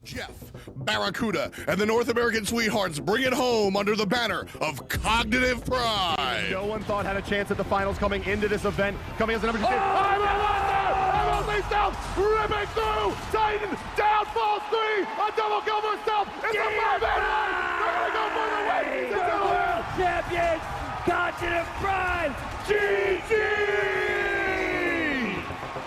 Jeff, Barracuda, and the North American Sweethearts bring it home under the banner of Cognitive Pride. No one thought had a chance at the finals coming into this event. Coming as the number 2 team. Face down, ripping through, Titan, down, falls 3, a double kill for himself. It's a 5-man run. They're gonna go for the win. The world champions, Cognitive Pride, GG!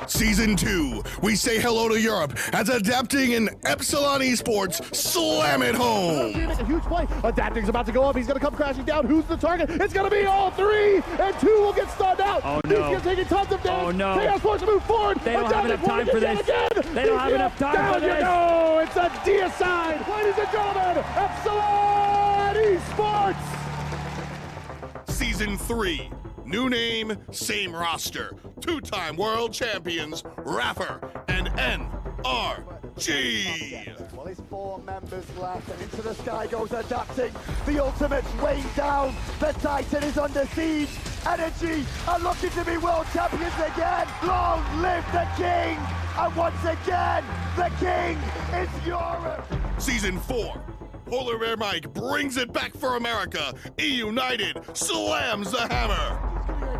Season 2, we say hello to Europe as Adapting and Epsilon Esports slam it home. A huge play. Adapting's about to go up. He's going to come crashing down. Who's the target? It's going to be all 3, and 2 will get stunned out. Oh, no. He's taking tons of damage. Oh, no. Chaos force to move forward. They don't have enough time for this. They don't have enough time for this. No, it's a deicide. Ladies and gentlemen, Epsilon Esports. Season 3, new name, same roster. 2-time world champions, Wlfy and NRG. Well, it's 4 members left, and into the sky goes Adapting. The ultimate's way down. The Titan is under siege. Energy are looking to be world champions again. Long live the King! And once again, the King is Europe. Season 4, Polar Bear Mike brings it back for America. E-United slams the hammer.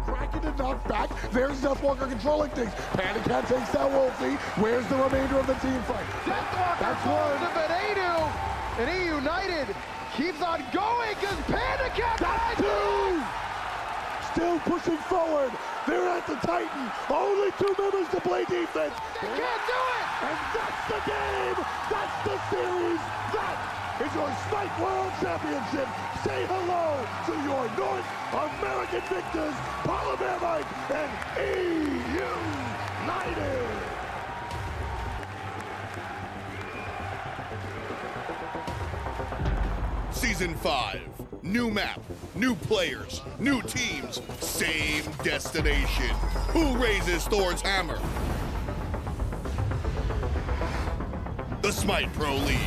Cracking and knocked back. There's Deathwalker controlling things. Pele can't take that Wlfy. Where's the remainder of the team fight? Deathwalker falls to Benenu, and E-United keeps on going because Panda can't That's 2! Still pushing forward. They're at the Titan. Only 2 members to play defense. They can't do it! And that's the game. That's the series. That is your Smite World Championship. Say hello to your North American victors, Polar Bear Mike and E-United. Season 5, new map, new players, new teams, same destination. Who raises Thor's hammer? The Smite Pro League.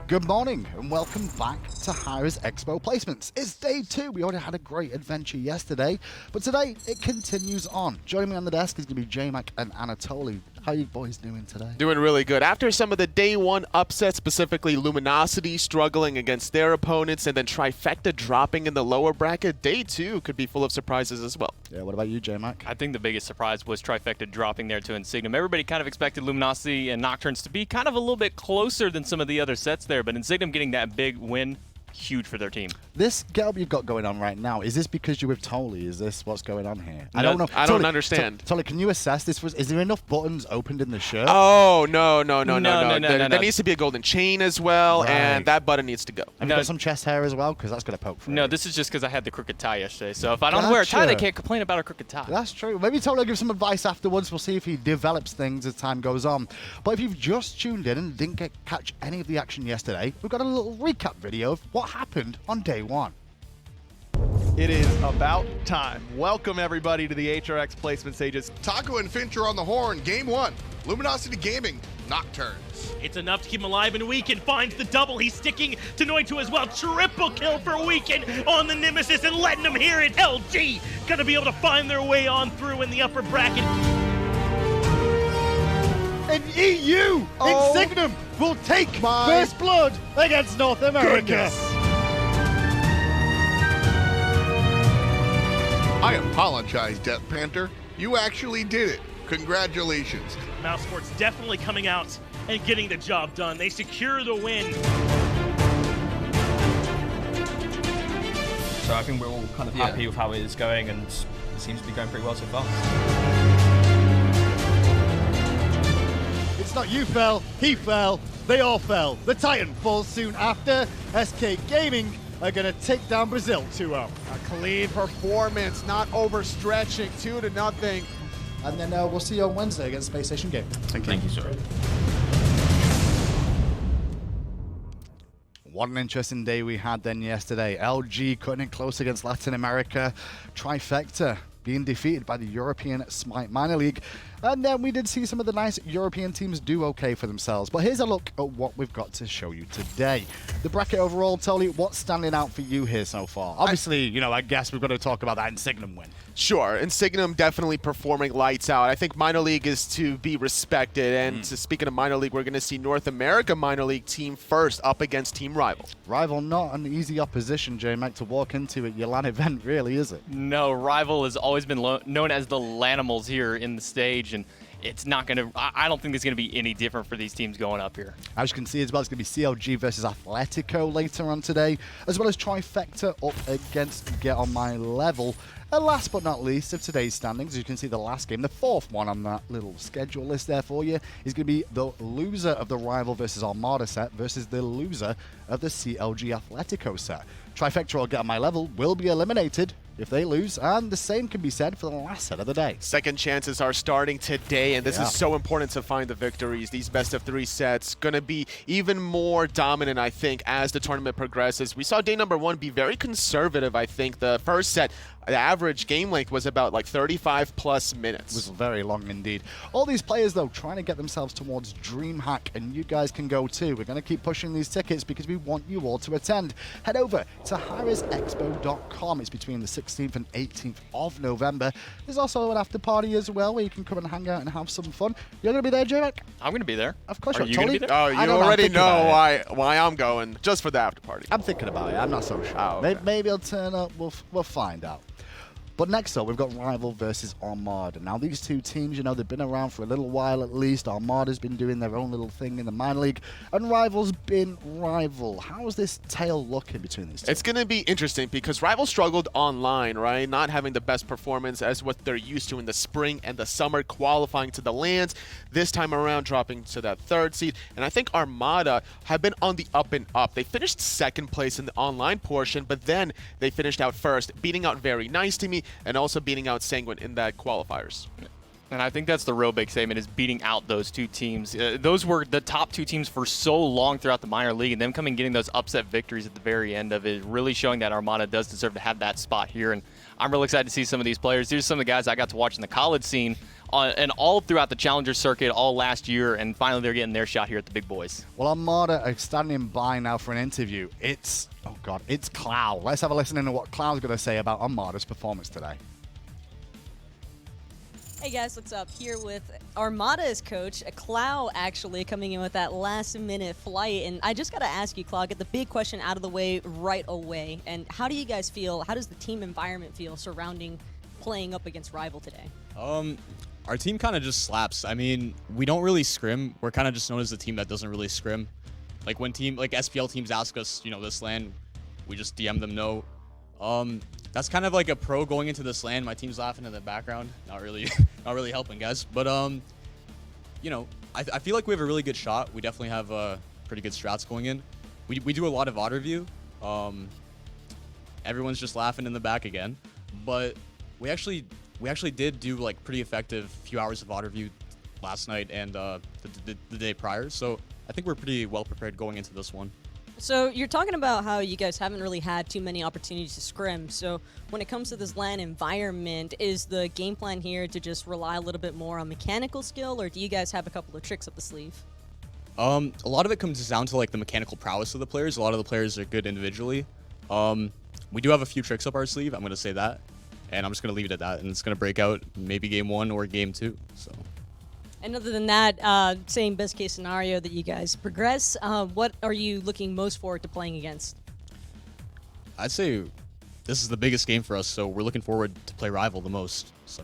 Good morning and welcome back to hi-rez Expo Placements. It's day 2. We already had a great adventure yesterday, but today it continues on. Joining me on the desk is going to be J-Mac and Anatoly. How are you boys doing today? Doing really good. After some of the day 1 upsets, specifically Luminosity struggling against their opponents and then Trifecta dropping in the lower bracket, day 2 could be full of surprises as well. Yeah, what about you, J-Mac? I think the biggest surprise was Trifecta dropping there to Insignum. Everybody kind of expected Luminosity and Nocturnes to be kind of a little bit closer than some of the other sets there, but Insignum getting that big win, huge for their team. This get-up you've got going on right now, is this because you're with Toly? Is this what's going on here? No, I don't know. I don't understand. Toly, can you assess this? Is there enough buttons opened in the shirt? Oh, no. There No. needs to be a golden chain as well, Right. and that button needs to go. Have you got some chest hair as well? Because that's going to poke through. No, this is just because I had the crooked tie yesterday, so if I don't wear a tie, they can't complain about a crooked tie. That's true. Maybe Toly will give some advice afterwards. We'll see if he develops things as time goes on. But if you've just tuned in and didn't catch any of the action yesterday, we've got a little recap video of what happened on day 1. It is about time. Welcome everybody to the HRX placement stages. Taco and Finch are on the horn. Game 1, Luminosity Gaming, Nocturnes. It's enough to keep him alive, and Weekend finds the double. He's sticking to Noitu as well. Triple kill for Weekend on the Nemesis and letting him hear it. LG gonna be able to find their way on through in the upper bracket. And EU, Insignum, will take first blood against North America. I apologize, Death Panther. You actually did it. Congratulations. Mouse Sports definitely coming out and getting the job done. They secure the win. So I think we're all kind of happy with how it is going, and it seems to be going pretty well so far. It's not you fell, he fell, they all fell. The Titan falls soon after. SK Gaming are going to take down Brazil 2-0. A clean performance, not overstretching, 2-0. And then we'll see you on Wednesday against Space Station Game. Thank you, sir. What an interesting day we had then yesterday. LG cutting it close against Latin America. Trifecta being defeated by the European Smite Minor League. And then we did see some of the nice European teams do okay for themselves. But here's a look at what we've got to show you today. The bracket overall, Tolly, what's standing out for you here so far? Obviously, you know, I guess we've got to talk about that Insignum win. Sure, Insignum definitely performing lights out. I think minor league is to be respected, and speaking of minor league, we're going to see North America minor league team first up against Team Rival. Rival, not an easy opposition, J-Mac, to walk into at your LAN event, really, is it? No, Rival has always been known as the Lanimals here in the stage, and it's not going to, I don't think there's going to be any different for these teams going up here. As you can see as well, it's going to be CLG versus Atletico later on today, as well as Trifecta up against Get On My Level. And last but not least of today's standings, as you can see the last game, the fourth one on that little schedule list there for you, is going to be the loser of the Rival versus Armada set versus the loser of the CLG Atletico set. Trifecta or Get On My Level will be eliminated if they lose, and the same can be said for the last set of the day. Second chances are starting today, and this is so important to find the victories. These best-of-3 sets going to be even more dominant, I think, as the tournament progresses. We saw day number 1 be very conservative, I think. The first set, the average game length was about like 35+ minutes. It was very long indeed. All these players, though, trying to get themselves towards DreamHack, and you guys can go too. We're going to keep pushing these tickets because we want you all to attend. Head over to hi-rezexpo.com. It's between the 16th and 18th of November. There's also an after party as well where you can come and hang out and have some fun. You're going to be there, J-Mac? I'm going to be there. Of course you're you're going to be there. Oh, you already know why I'm going, just for the after party. I'm thinking about it. I'm not so sure. Oh, okay. Maybe I'll turn up. We'll find out. But next up, we've got Rival versus Armada. Now, these two teams, you know, they've been around for a little while at least. Armada's been doing their own little thing in the minor league, and Rival's been Rival. How's this tale looking between these two? It's going to be interesting because Rival struggled online, right? Not having the best performance as what they're used to in the spring and the summer, qualifying to the lands. This time around, dropping to that 3rd seed. And I think Armada have been on the up and up. They finished 2nd place in the online portion, but then they finished out 1st, beating out Very Nice to Me, and also beating out Sanguine in that qualifiers. And I think that's the real big statement, is beating out those two teams. Those were the top 2 teams for so long throughout the minor league, and them coming getting those upset victories at the very end of it, really showing that Armada does deserve to have that spot here. And I'm really excited to see some of these players. These are some of the guys I got to watch in the college scene and all throughout the Challenger circuit all last year, and finally they're getting their shot here at the big boys. Well, Armada are standing by now for an interview. It's Clow. Let's have a listen into what Clow's going to say about Armada's performance today. Hey guys, what's up? Here with Armada's coach, Clow, actually coming in with that last-minute flight. And I just got to ask you, Clow, get the big question out of the way right away. And how do you guys feel? How does the team environment feel surrounding playing up against Rival today? Our team kind of just slaps. I mean, we don't really scrim. We're kind of just known as the team that doesn't really scrim. Like when SPL teams ask us, you know, this LAN, we just DM them no. That's kind of like a pro going into this LAN. My team's laughing in the background. Not really helping, guys. But, you know, I feel like we have a really good shot. We definitely have pretty good strats going in. We do a lot of VOD review. Everyone's just laughing in the back again. But we actually did do like pretty effective few hours of VOD review last night and the day prior. So I think we're pretty well prepared going into this one. So you're talking about how you guys haven't really had too many opportunities to scrim. So when it comes to this LAN environment, is the game plan here to just rely a little bit more on mechanical skill, or do you guys have a couple of tricks up the sleeve? A lot of it comes down to like the mechanical prowess of the players. A lot of the players are good individually. We do have a few tricks up our sleeve, I'm going to say that. And I'm just going to leave it at that. And it's going to break out maybe game 1 or game 2. So. And other than that, same best case scenario that you guys progress, what are you looking most forward to playing against? I'd say this is the biggest game for us, so we're looking forward to play Rival the most. So.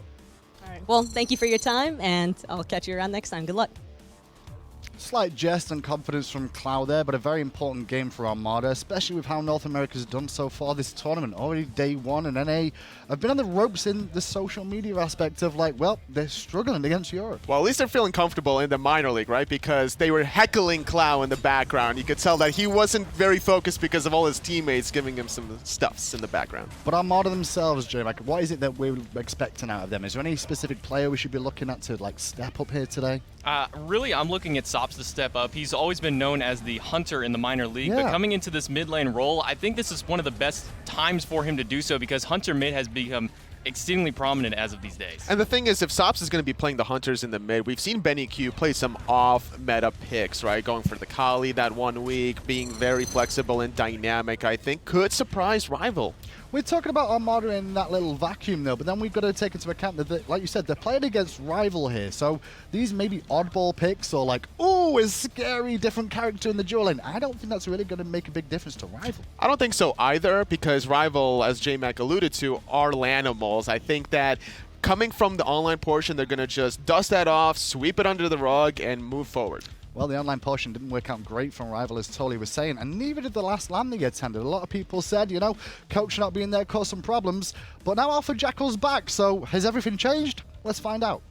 All right. Well, thank you for your time, and I'll catch you around next time. Good luck. Slight jest and confidence from Cloud there, but a very important game for Armada, especially with how North America's done so far this tournament. Already day 1, and NA have been on the ropes in the social media aspect of like, well, they're struggling against Europe. Well, at least they're feeling comfortable in the minor league, right? Because they were heckling Cloud in the background. You could tell that he wasn't very focused because of all his teammates giving him some stuffs in the background. But Armada themselves, Jay, like, what is it that we're expecting out of them? Is there any specific player we should be looking at to like step up here today? Really, I'm looking at Sops to step up. He's always been known as the hunter in the minor league, but coming into this mid lane role, I think this is one of the best times for him to do so because hunter mid has become exceedingly prominent as of these days. And the thing is, if Sops is going to be playing the Hunters in the mid, we've seen SBennyQ play some off-meta picks, right? Going for the Kali that 1 week, being very flexible and dynamic, I think could surprise Rival. We're talking about Armada in that little vacuum, though, but then we've got to take into account that, like you said, they're playing against Rival here. So these may be oddball picks or like, oh, a scary different character in the duel lane. I don't think that's really going to make a big difference to Rival. I don't think so either, because Rival, as J-Mac alluded to, are Lanimals. I think that coming from the online portion, they're going to just dust that off, sweep it under the rug, and move forward. Well, the online portion didn't work out great from Rival, as Tolly was saying, and neither did the last LAN they attended. A lot of people said, you know, coach not being there caused some problems, but now Alpha Jackal's back, so has everything changed? Let's find out.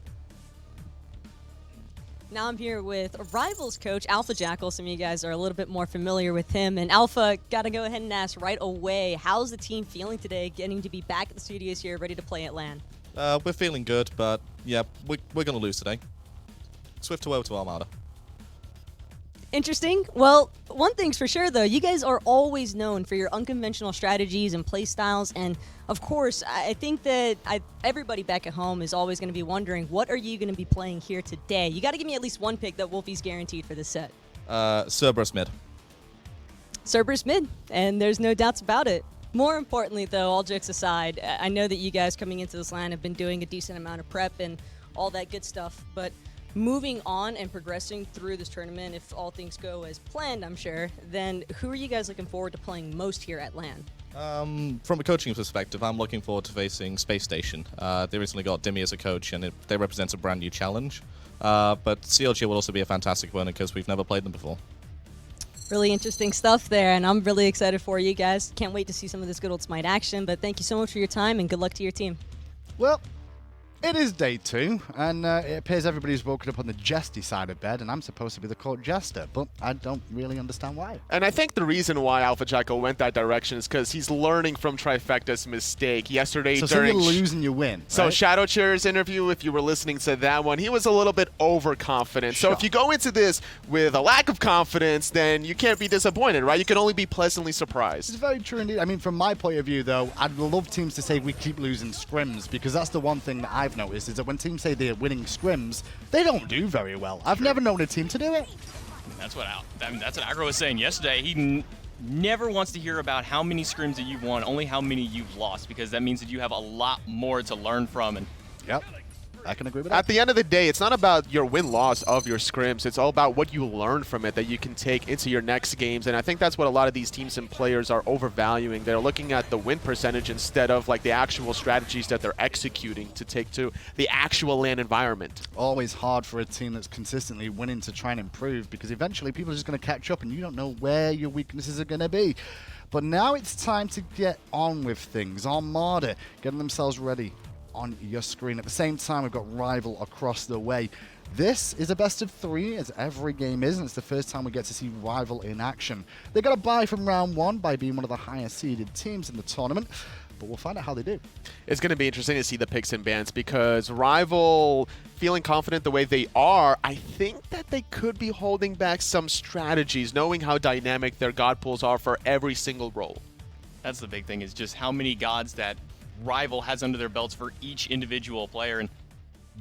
Now I'm here with Rival's coach, Alpha Jackal. Some of you guys are a little bit more familiar with him. And Alpha, got to go ahead and ask right away, how's the team feeling today, getting to be back at the studios here, ready to play at LAN? We're feeling good, but yeah, we're going to lose today. Swift away to Armada. Interesting. Well, one thing's for sure, though. You guys are always known for your unconventional strategies and play styles. And, of course, I think that everybody back at home is always going to be wondering, what are you going to be playing here today? You got to give me at least one pick that Wlfy's guaranteed for this set. Cerberus mid. Cerberus mid, and there's no doubts about it. More importantly, though, all jokes aside, I know that you guys coming into this line have been doing a decent amount of prep and all that good stuff, but moving on and progressing through this tournament, if all things go as planned, I'm sure, then who are you guys looking forward to playing most here at LAN? From a coaching perspective, I'm looking forward to facing Space Station. They recently got Dimmy as a coach, and they represent a brand new challenge. But CLG will also be a fantastic opponent because we've never played them before. Really interesting stuff there, and I'm really excited for you guys. Can't wait to see some of this good old Smite action, but thank you so much for your time, and good luck to your team. Well, it is day 2, and it appears everybody's woken up on the jesty side of bed, and I'm supposed to be the court jester, but I don't really understand why. And I think the reason why Alpha Jackal went that direction is because he's learning from Trifecta's mistake yesterday. So you lose and you win, So right? Shadow Chair's interview, if you were listening to that one, he was a little bit overconfident. Sure. So if you go into this with a lack of confidence, then you can't be disappointed, right? You can only be pleasantly surprised. It's very true indeed. I mean, from my point of view, though, I'd love teams to say we keep losing scrims, because that's the one thing that I've noticed, is that when teams say they're winning scrims, they don't do very well. I've never known a team to do it. That's what Aggro was saying yesterday. He never wants to hear about how many scrims that you've won, only how many you've lost, because that means that you have a lot more to learn from. And yep, I can agree with that. At the end of the day, it's not about your win-loss of your scrims. It's all about what you learn from it that you can take into your next games. And I think that's what a lot of these teams and players are overvaluing. They're looking at the win percentage instead of like the actual strategies that they're executing to take to the actual LAN environment. Always hard for a team that's consistently winning to try and improve, because eventually people are just going to catch up and you don't know where your weaknesses are going to be. But now it's time to get on with things. Armada getting themselves ready on your screen. At the same time, we've got Rival across the way. This is a best of 3, as every game is, and it's the first time we get to see Rival in action. They got a bye from round 1 by being one of the higher seeded teams in the tournament, but we'll find out how they do. It's going to be interesting to see the picks and bans, because Rival feeling confident the way they are, I think that they could be holding back some strategies, knowing how dynamic their god pools are for every single role. that's the big thing, is just how many gods that Rival has under their belts for each individual player. And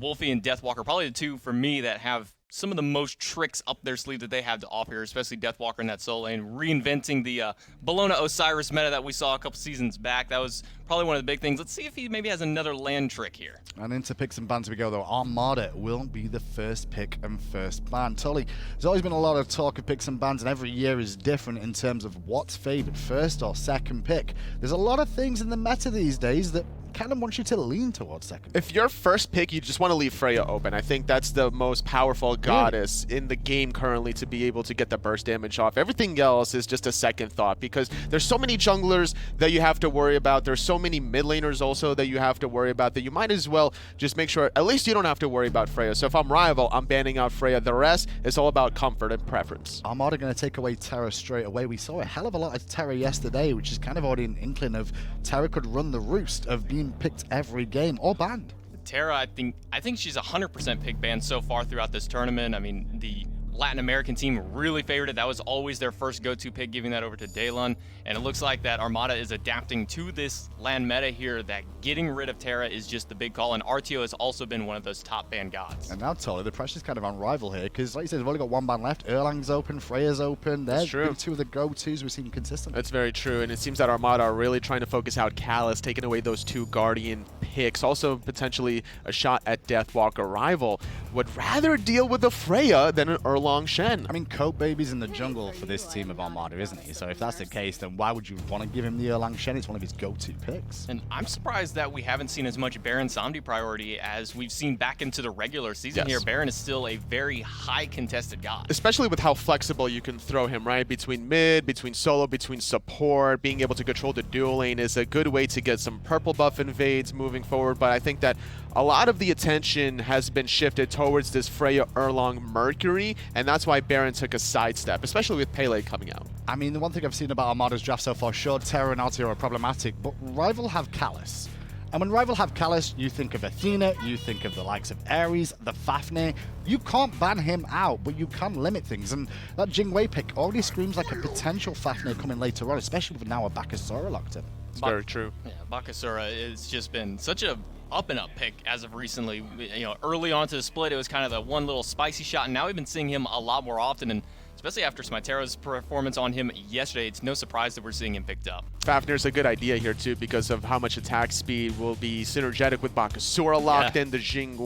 Wlfy and Deathwalker, probably the two for me that have some of the most tricks up their sleeve that they have to offer, especially Deathwalker in that solo lane, reinventing the Bellona Osiris meta that we saw a couple seasons back. That was probably one of the big things. Let's see if he maybe has another land trick here. And into picks and bans we go, though. Armada will be the first pick and first ban. Tully, there's always been a lot of talk of picks and bans, and every year is different in terms of what's favored, first or second pick. There's a lot of things in the meta these days that kind of wants you to lean towards second. If your first pick, you just want to leave Freya open. I think that's the most powerful goddess in the game currently to be able to get the burst damage off. Everything else is just a second thought, because there's so many junglers that you have to worry about. There's so many mid laners also that you have to worry about that you might as well just make sure at least you don't have to worry about Freya. So if I'm Rival, I'm banning out Freya. The rest is all about comfort and preference. Armada going to take away Terra straight away. We saw a hell of a lot of Terra yesterday, which is kind of already an inkling of Terra could run the roost of being picked every game or banned. Terra, I think she's 100% pick banned so far throughout this tournament. I mean, the Latin American team really favored it. That was always their first go-to pick, giving that over to Daylon. And it looks like that Armada is adapting to this LAN meta here, that getting rid of Terra is just the big call. And RTO has also been one of those top ban gods. And now, totally, the pressure's kind of on Rival here, because like you said, they've only got one ban left. Erlang's open, Freya's open. They're two of the go-tos we've seen consistently. That's very true, and it seems that Armada are really trying to focus out Callus, taking away those 2 Guardian picks. Also, potentially a shot at Deathwalker. Rival would rather deal with a Freya than an Erlang Shen. I mean, Copebby's in the jungle for this team of Armada, isn't he? So if that's the case, then why would you want to give him the Erlang Shen? It's one of his go-to picks. And I'm surprised that we haven't seen as much Baron Samedi priority as we've seen back into the regular season here. Baron is still a very high contested god. Especially with how flexible you can throw him, right? Between mid, between solo, between support, being able to control the dual lane is a good way to get some purple buff invades moving forward. But I think that a lot of the attention has been shifted towards this Freya Erlang Mercury, and that's why Baron took a sidestep, especially with Pele coming out. I mean, the one thing I've seen about Armada's draft so far, sure, Terra and Artio are problematic, but Rival have Callus. And when Rival have Callus, you think of Athena, you think of the likes of Ares, the Fafnir. You can't ban him out, but you can limit things. And that Jing pick already screams like a potential Fafnir coming later on, especially with now a Bakasura locked in. It's very true. Yeah, Bakasura has just been such a up-and-up pick as of recently. You know, early on to the split, it was kind of the one little spicy shot, and now we've been seeing him a lot more often. And especially after Smite's performance on him yesterday, it's no surprise that we're seeing him picked up. Fafnir's a good idea here too, because of how much attack speed will be synergetic with Bakasura locked in, the Jing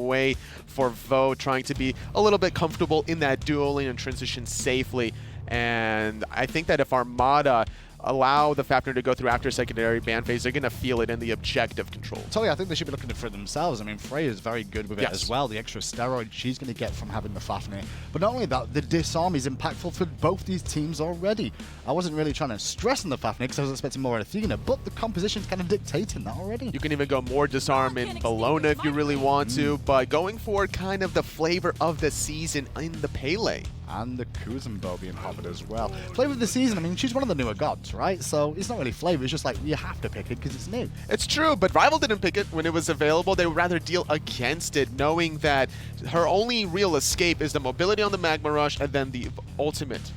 for Vo trying to be a little bit comfortable in that dual lane and transition safely. And I think that if Armada allow the Fafnir to go through after secondary ban phase, they're going to feel it in the objective control. Totally, I think they should be looking for it themselves. I mean, Freya is very good with it as well. The extra steroid she's going to get from having the Fafnir. But not only that, the disarm is impactful for both these teams already. I wasn't really trying to stress on the Fafnir because I was expecting more Athena, but the composition's kind of dictating that already. You can even go more disarm in Bellona if you really want to, but going for kind of the flavor of the season in the Pele. And the Kuzenbo being offered as well. Flavor of the season, I mean, she's one of the newer gods, right? So it's not really flavor, it's just like, you have to pick it because it's new. It's true, but Rival didn't pick it when it was available. They would rather deal against it, knowing that her only real escape is the mobility on the Magma Rush and then the ultimate.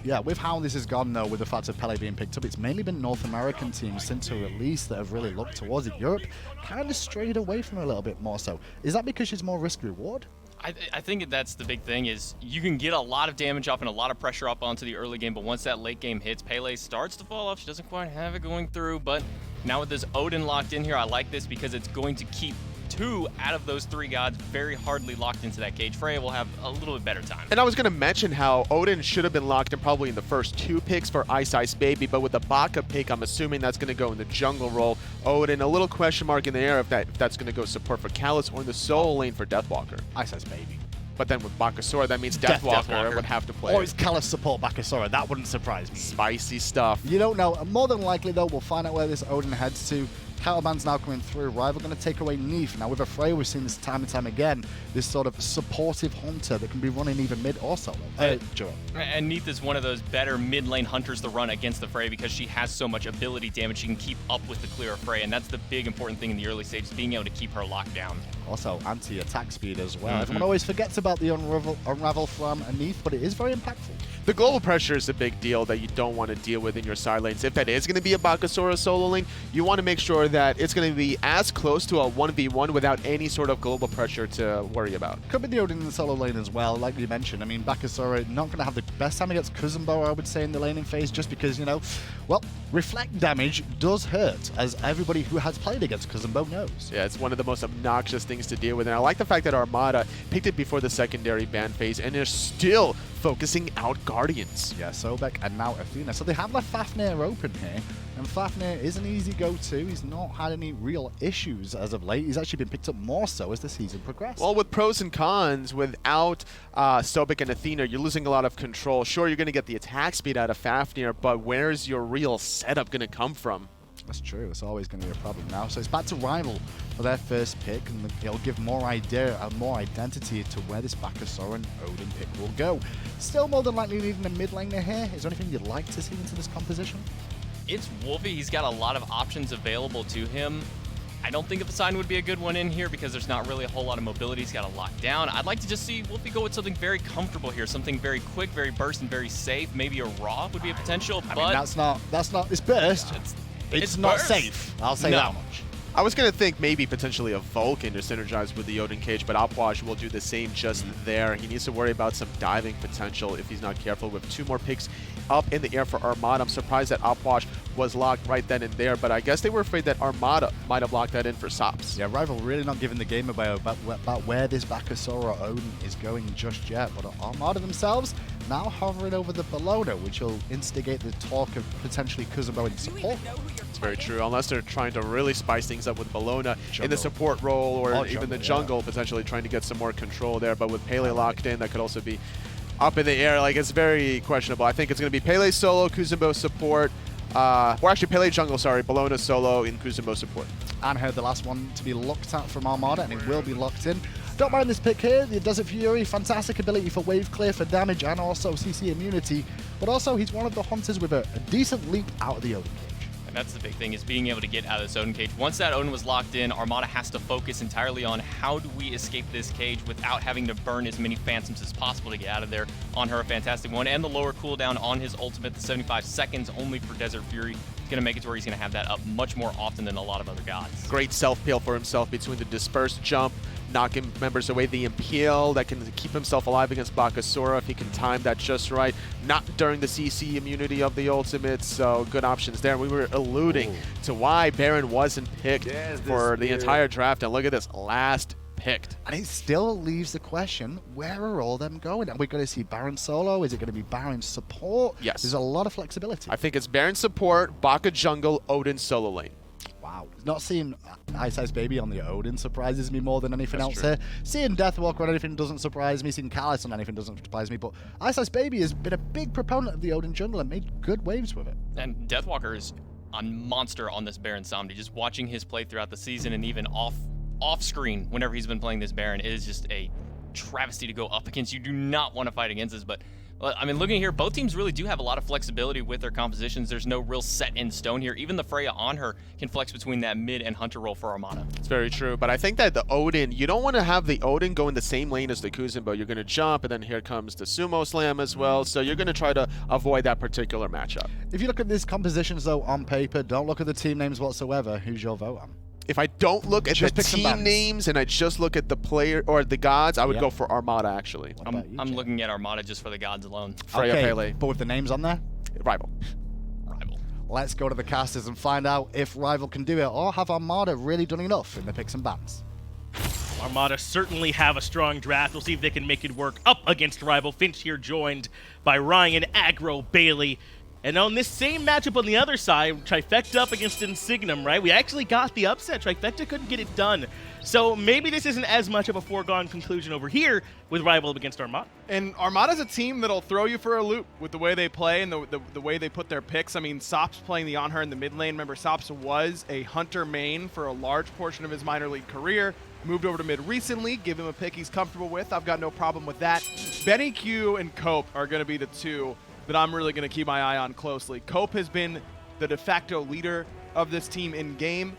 Yeah, with how this has gone, though, with the fact of Pele being picked up, it's mainly been North American teams since her release that have really looked towards it. Europe kind of strayed away from her a little bit more so. Is that because she's more risk-reward? I think that's the big thing is you can get a lot of damage up and a lot of pressure up onto the early game, but once that late game hits, Pele starts to fall off. She doesn't quite have it going through, but now with this Odin locked in here, I like this because it's going to keep 2 out of those 3 gods very hardly locked into that cage. Freya will have a little bit better time. And I was going to mention how Odin should have been locked in probably in the first 2 picks for iceicebaby, but with the Baka pick, I'm assuming that's going to go in the jungle role. Odin, a little question mark in the air if that's going to go support for Callus or in the solo lane for Deathwalker. iceicebaby. But then with Bakasura, that means Deathwalker would have to play. Or it's Callus support Bakasura. That wouldn't surprise me. Spicy stuff. You don't know. More than likely, though, we'll find out where this Odin heads to. Counterban's now coming through. Rival going to take away Neef. Now, with a Freya, we've seen this time and time again. This sort of supportive hunter that can be running even mid or solo. And Neith is one of those better mid lane hunters to run against the Freya because she has so much ability damage. She can keep up with the clear of Freya, and that's the big important thing in the early stages, being able to keep her locked down. Also, anti-attack speed as well. Everyone always forgets about the unravel from Neith, but it is very impactful. The global pressure is a big deal that you don't want to deal with in your side lanes. If that is going to be a Bakasura solo lane, you want to make sure that it's going to be as close to a 1v1 without any sort of global pressure to worry about. Could be the Odin in the solo lane as well, like you mentioned. I mean, Bakasura not going to have the best time against Kuzenbo, I would say, in the laning phase, just because, you know, well, reflect damage does hurt, as everybody who has played against Kuzenbo knows. Yeah, it's one of the most obnoxious things to deal with, and I like the fact that Armada picked it before the secondary ban phase, and they're still focusing out Guardians. Yeah, Sobek and now Athena. So they have left Fafnir open here, and Fafnir is an easy go-to. He's not had any real issues as of late. He's actually been picked up more so as the season progressed. Well, with pros and cons, without Sobek and Athena, you're losing a lot of control. Sure, you're going to get the attack speed out of Fafnir, but where's your real setup going to come from? That's true. It's always going to be a problem now. So it's back to Rival for their first pick, and it'll give more idea and more identity to where this Bakasura and Odin pick will go. Still more than likely needing a mid laner here. Is there anything you'd like to see into this composition? It's Wlfy. He's got a lot of options available to him. I don't think a Poseidon would be a good one in here because there's not really a whole lot of mobility. He's got to lock down. I'd like to just see Wlfy go with something very comfortable here, something very quick, very burst, and very safe. Maybe a Raw would be a potential, I but mean, that's not, it's burst. It's not burst. safe. I'll say that much. I was going to think maybe potentially a Vulcan to synergize with the Odin cage, but Puch will do the same just there. He needs to worry about some diving potential if he's not careful. With 2 more picks up in the air for Armada. I'm surprised that Puch was locked right then and there, but I guess they were afraid that Armada might have locked that in for sops. Yeah, Rival really not giving the game away about where this Bakasura Odin is going just yet, but Armada themselves now hovering over the Bellona, which will instigate the talk of potentially Kuzenbo in support. It's very true, unless they're trying to really spice things up with Bellona in the support role or even the jungle, potentially trying to get some more control there. But with Pele locked in, that could also be up in the air. Like, it's very questionable. I think it's going to be Pele solo, Kuzenbo support, or actually Pele jungle, sorry, Bellona solo in Kuzenbo support. Anhur, the last one to be looked at from Armada, and it will be locked in. Don't mind this pick here, the Desert Fury, fantastic ability for wave clear for damage and also CC immunity, but also he's one of the hunters with a decent leap out of the Odin cage. And that's the big thing, is being able to get out of this Odin cage. Once that Odin was locked in, Armada has to focus entirely on how do we escape this cage without having to burn as many Phantoms as possible to get out of there. Anhur, a fantastic one, and the lower cooldown on his ultimate, the 75 seconds only for Desert Fury. He's going to make it to where he's going to have that up much more often than a lot of other gods. Great self-peel for himself between the dispersed jump, knocking members away, the impale that can keep himself alive against Bakasura if he can time that just right, not during the CC immunity of the ultimate, so good options there. We were alluding to why Baron wasn't picked for the entire draft, and look at this, last picked. And it still leaves the question, where are all them going? Are we going to see Baron solo? Is it going to be Baron support? Yes. There's a lot of flexibility. I think it's Baron support, Baka jungle, Odin solo lane. Wow. Not seeing iceicebaby on the Odin surprises me more than anything else here. Seeing Deathwalker on anything doesn't surprise me. Seeing Callus on anything doesn't surprise me. But iceicebaby has been a big proponent of the Odin jungle and made good waves with it. And Deathwalker is a monster on this Baron Samedi. Just watching his play throughout the season and even off screen whenever he's been playing this Baron, it is just a travesty to go up against. You do not want to fight against this, but I mean, looking here, both teams really do have a lot of flexibility with their compositions. There's no real set in stone here. Even the Freya Anhur can flex between that mid and hunter role for Armada. It's very true, but I think that the Odin, you don't want to have the Odin go in the same lane as the Kuzenbo. You're going to jump, and then here comes the Sumo Slam as well, so you're going to try to avoid that particular matchup. If you look at these compositions, though, on paper, don't look at the team names whatsoever. Who's your vote on? If I don't look at the team names and I just look at the player or the gods, I would go for Armada, actually. I'm looking at Armada just for the gods alone. Freya, Pele. But with the names on there? Rival. Let's go to the casters and find out if Rival can do it, or have Armada really done enough in the picks and bans. Armada certainly have a strong draft. We'll see if they can make it work up against Rival. Finch here joined by Ryan, Aggro, Bailey. And on this same matchup on the other side, Trifecta up against Insignum, right? We actually got the upset. Trifecta couldn't get it done. So maybe this isn't as much of a foregone conclusion over here with Rival against Armada. And Armada's a team that'll throw you for a loop with the way they play and the way they put their picks. I mean, sops playing the Anhur in the mid lane. Remember, sops was a hunter main for a large portion of his minor league career. Moved over to mid recently. Give him a pick he's comfortable with. I've got no problem with that. SmiteVOD and Cope are going to be the two that I'm really going to keep my eye on closely. Cope has been the de facto leader of this team in game,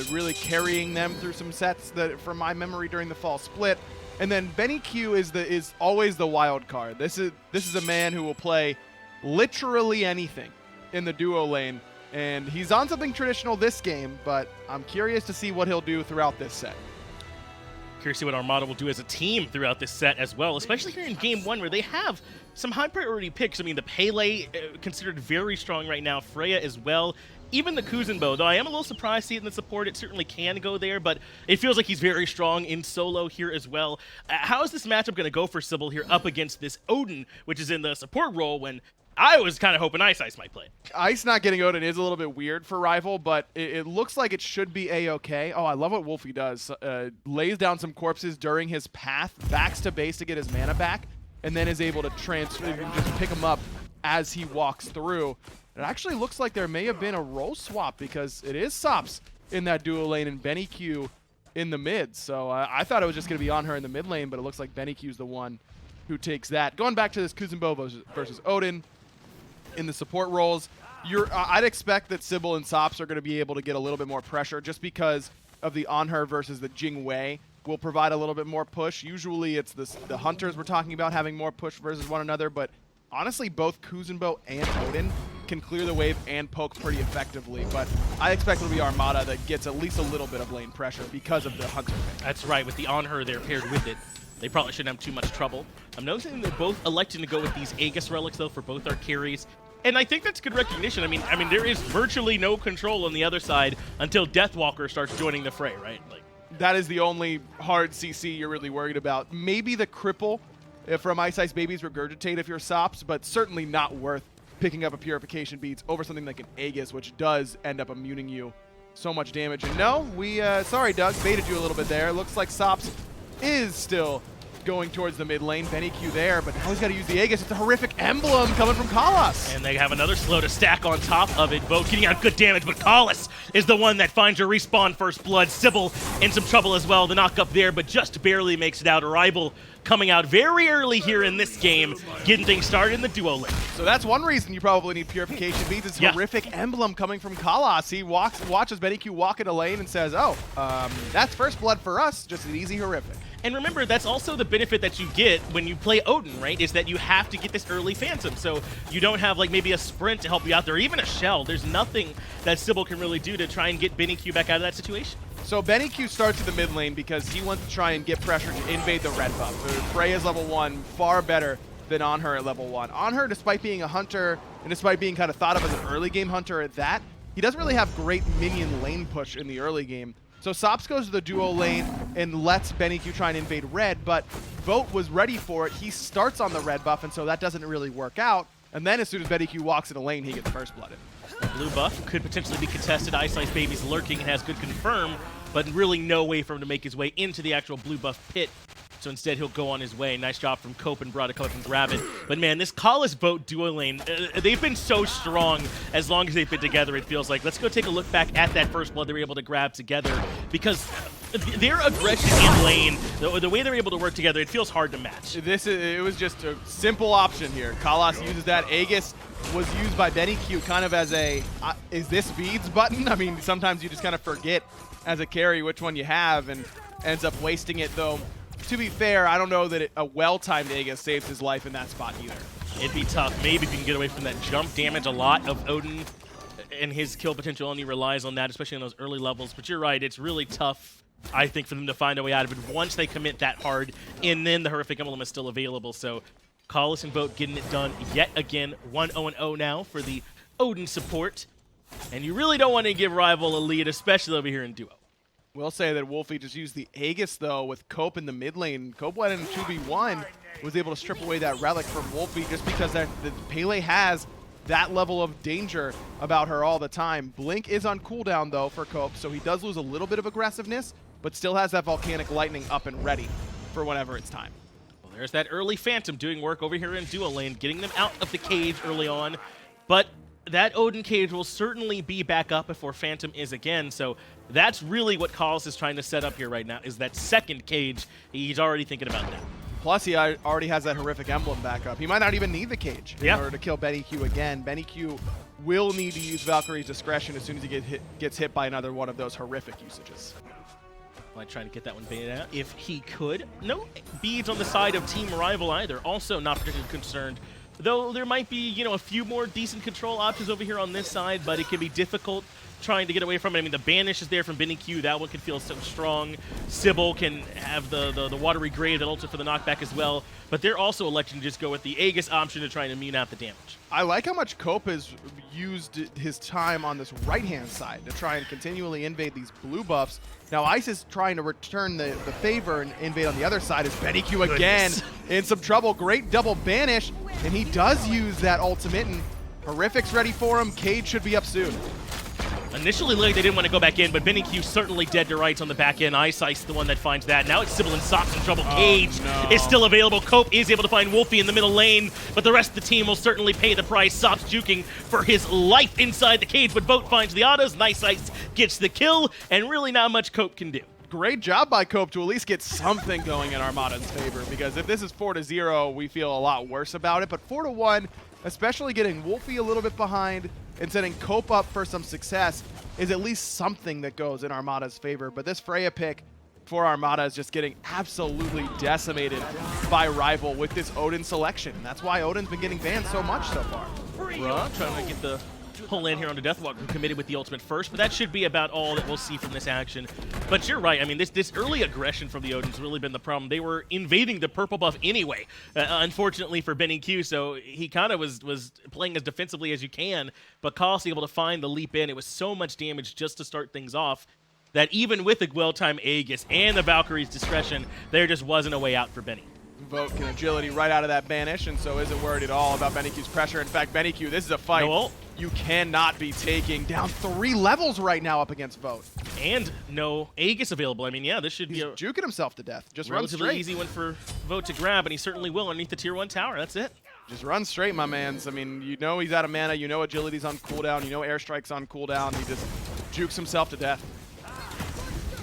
really carrying them through some sets that, from my memory, during the fall split. And then SBennyQ is always the wild card. This is a man who will play literally anything in the duo lane, and he's on something traditional this game, but I'm curious to see what he'll do throughout this set. Curious to see what Armada will do as a team throughout this set as well, especially here in Game 1 where they have some high-priority picks. I mean, the Pele considered very strong right now, Freya as well, even the Kuzenbo, though I am a little surprised to see it in the support. It certainly can go there, but it feels like he's very strong in solo here as well. How is this matchup going to go for Sibyl here up against this Odin, which is in the support role, when I was kind of hoping Ice might play? Ice not getting Odin is a little bit weird for Rival, but it looks like it should be A-okay. Oh, I love what Wlfy does. Lays down some corpses during his path, backs to base to get his mana back, and then is able to just pick him up as he walks through. It actually looks like there may have been a role swap because it is sops in that duo lane and SmiteVOD in the mid. So I thought it was just going to be Anhur in the mid lane, but it looks like SmiteVOD's the one who takes that. Going back to this Kuzenbo versus Odin in the support roles, I'd expect that Sibyl and sops are going to be able to get a little bit more pressure just because of the Anhur versus the Jing will provide a little bit more push. Usually it's the Hunters we're talking about having more push versus one another, but honestly, both Kuzenbo and Odin can clear the wave and poke pretty effectively, but I expect it'll be Armada that gets at least a little bit of lane pressure because of the Hunter pick. That's right, with the Anhur there paired with it. They probably shouldn't have too much trouble. I'm noticing they're both electing to go with these Aegis relics, though, for both our carries. And I think that's good recognition. I mean, there is virtually no control on the other side until Deathwalker starts joining the fray, right? Like, that is the only hard CC you're really worried about. Maybe the cripple from iceicebaby's Regurgitate if you're sops, but certainly not worth picking up a Purification Beads over something like an Aegis, which does end up immuning you so much damage. And no, sorry Doug, baited you a little bit there. Looks like sops is still going towards the mid lane. sBennyQ there, but now he's got to use the Aegis. It's a horrific emblem coming from Kalas. And they have another slow to stack on top of it. Vote getting out good damage, but Kalas is the one that finds your respawn first blood. Sibyl in some trouble as well. The knock up there, but just barely makes it out. Arrival coming out very early here in this game, getting things started in the duo lane. So that's one reason you probably need Purification Beads. It's horrific emblem coming from Kalas. He watches sBennyQ walk in a lane and says, oh, that's first blood for us. Just an easy horrific. And remember, that's also the benefit that you get when you play Odin, right? Is that you have to get this early Phantom. So you don't have like maybe a sprint to help you out there, or even a shell. There's nothing that Sibyl can really do to try and get sBennyQ back out of that situation. So sBennyQ starts at the mid lane because he wants to try and get pressure to invade the red buff. So Freya's level 1, far better than Anhur at level 1. Anhur, despite being a hunter, and despite being kind of thought of as an early game hunter at that, he doesn't really have great minion lane push in the early game. So sops goes to the duo lane and lets sBennyQ try and invade red, but Vote was ready for it. He starts on the red buff, and so that doesn't really work out. And then as soon as sBennyQ walks in the lane, he gets first blooded. Blue buff could potentially be contested. iceicebaby's lurking and has good confirm, but really no way for him to make his way into the actual blue buff pit. So instead, he'll go on his way. Nice job from Cope and Brad to come up and grab it. But man, this Kalas Vote duo lane, they've been so strong as long as they've been together, it feels like. Let's go take a look back at that first blood they were able to grab together, because their aggression in lane, the way they're able to work together, it feels hard to match. It was just a simple option here. Kalas uses that. Aegis was used by sBennyQ kind of as a, is this beads button? I mean, sometimes you just kind of forget as a carry which one you have and ends up wasting it, though. To be fair, I don't know that a well-timed Aegis saves his life in that spot either. It'd be tough. Maybe if you can get away from that jump damage. A lot of Odin and his kill potential only relies on that, especially on those early levels. But you're right, it's really tough, I think, for them to find a way out of it once they commit that hard, and then the horrific emblem is still available. So Kalas and Vote getting it done yet again. 1-0-0 now for the Odin support. And you really don't want to give Rival a lead, especially over here in duo. We'll say that Wlfy just used the Aegis, though, with Cope in the mid lane. Cope went in 2v1, was able to strip away that relic from Wlfy just because the Pele has that level of danger about her all the time. Blink is on cooldown, though, for Cope, so he does lose a little bit of aggressiveness, but still has that Volcanic Lightning up and ready for whenever it's time. Well, there's that early Phantom doing work over here in duo lane, getting them out of the cage early on, but that Odin cage will certainly be back up before Phantom is again, so that's really what Kalas is trying to set up here right now, is that second cage. He's already thinking about that. Plus, he already has that horrific emblem back up. He might not even need the cage in order to kill sBennyQ again. sBennyQ will need to use Valkyrie's Discretion as soon as he gets hit by another one of those horrific usages. Might try to get that one baited out if he could. No beads on the side of Team Rival either. Also not particularly concerned. Though there might be, you know, a few more decent control options over here on this side, but it can be difficult trying to get away from it. I mean, the banish is there from sBennyQ. That one can feel so strong. Sibyl can have the watery grave that ulted for the knockback as well. But they're also electing to just go with the Aegis option to try and immune out the damage. I like how much Cope has used his time on this right-hand side to try and continually invade these blue buffs. Now Ice is trying to return the favor and invade on the other side as sBennyQ again in some trouble. Great double banish, and he does use that ultimate, and Horrific's ready for him. Cage should be up soon. Initially, they didn't want to go back in, but sBennyQ certainly dead to rights on the back end. Ice the one that finds that. Now it's Sibyl and Sops in trouble. Cage is still available. Cope is able to find Wlfy in the middle lane, but the rest of the team will certainly pay the price. Sops juking for his life inside the cage, but Vote finds the autos. Nice Ice gets the kill, and really not much Cope can do. Great job by Cope to at least get something going in Armada's favor, because if this is 4-0, we feel a lot worse about it. But 4-1, especially getting Wlfy a little bit behind and setting Cope up for some success, is at least something that goes in Armada's favor. But this Freya pick for Armada is just getting absolutely decimated by Rival with this Odin selection. And that's why Odin's been getting banned so much so far. Bruh, trying to get the pull in here onto Deathwalker, who committed with the ultimate first, but that should be about all that we'll see from this action. But you're right, I mean, this early aggression from the Odin's really been the problem. They were invading the purple buff anyway, unfortunately for sBennyQ, so he kind of was playing as defensively as you can, but Cost able to find the leap in. It was so much damage just to start things off that even with the well-timed Aegis and the Valkyrie's discretion, there just wasn't a way out for Benny. Vote and agility right out of that banish, and so isn't worried at all about sBennyQ's pressure. In fact, sBennyQ, this is a fight you cannot be taking. Down 3 levels right now up against Vote. And no Aegis available. I mean, yeah, this should be a juking himself to death. Just run relatively straight. easy one for Vote to grab, and he certainly will underneath the tier 1 tower. That's it. Just run straight, my mans. I mean, you know he's out of mana. You know agility's on cooldown. You know airstrike's on cooldown. He just jukes himself to death.